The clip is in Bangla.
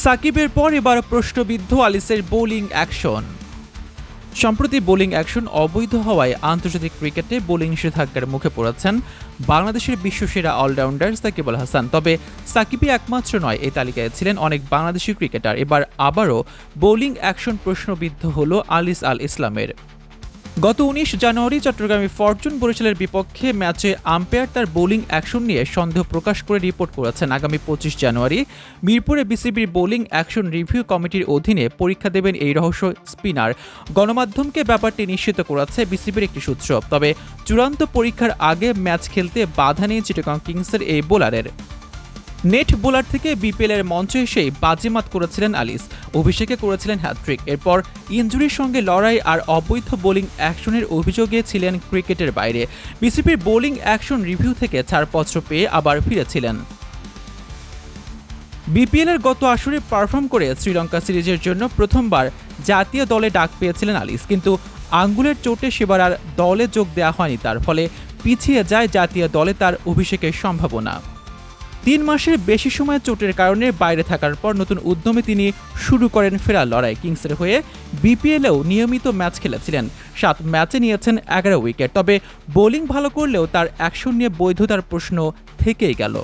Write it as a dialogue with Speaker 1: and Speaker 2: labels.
Speaker 1: সাকিবের পর এবার প্রশ্নবিদ্ধ আলিসের বোলিং অ্যাকশন। সম্প্রতি বোলিং অ্যাকশন অবৈধ হওয়ায় আন্তর্জাতিক ক্রিকেটে বোলিং নিষেধাজ্ঞার মুখে পড়েছেন বাংলাদেশের বিশ্বসেরা অলরাউন্ডার সাকিব আল হাসান। তবে সাকিবই একমাত্র নয়, এই তালিকায় ছিলেন অনেক বাংলাদেশি ক্রিকেটার। এবার আবারও বোলিং অ্যাকশন প্রশ্নবিদ্ধ হল আলিস আল ইসলামের। গত ১৯ জানুয়ারি চট্টগ্রামে ফরচুন বরিশালের বিপক্ষে ম্যাচে আম্পায়ার তার বোলিং অ্যাকশন নিয়ে সন্দেহ প্রকাশ করে রিপোর্ট করেছেন। আগামী ২৫ জানুয়ারি মিরপুরে বিসিবির বোলিং অ্যাকশন রিভিউ কমিটির অধীনে পরীক্ষা দেবেন এই রহস্য স্পিনার। গণমাধ্যমকে ব্যাপারটি নিশ্চিত করেছে বিসিবির একটি সূত্র। তবে চূড়ান্ত পরীক্ষার আগে ম্যাচ খেলতে বাধা নেই চিটাগং কিংসের এই বোলারের। নেট বোলার থেকে বিপিএলের মঞ্চে এসেই বাজিমাত করেছিলেন আলিস। অভিষেকে করেছিলেন হ্যাটট্রিক। এরপর ইনজুরির সঙ্গে লড়াই আর অবৈধ বোলিং অ্যাকশনের অভিযোগে ছিলেন ক্রিকেটের বাইরে। বিসিবির বোলিং অ্যাকশন রিভিউ থেকে ছাড়পত্র পেয়ে আবার ফিরেছিলেন। বিপিএলের গত আসরে পারফর্ম করে শ্রীলঙ্কা সিরিজের জন্য প্রথমবার জাতীয় দলে ডাক পেয়েছিলেন আলিস, কিন্তু আঙ্গুলের চোটে সেবার আর দলে যোগ দেওয়া হয়নি তার। ফলে পিছিয়ে যায় জাতীয় দলে তার অভিষেকের সম্ভাবনা। ৩ মাসের বেশি সময় চোটের কারণে বাইরে থাকার পর নতুন উদ্যমে তিনি শুরু করেন ফেরার লড়াই। কিংসের হয়ে বিপিএলেও নিয়মিত ম্যাচ খেলেছিলেন। ৭ ম্যাচে নিয়েছেন ১১ উইকেট। তবে বোলিং ভালো করলেও তার অ্যাকশন নিয়ে বৈধতার প্রশ্ন থেকেই গেল।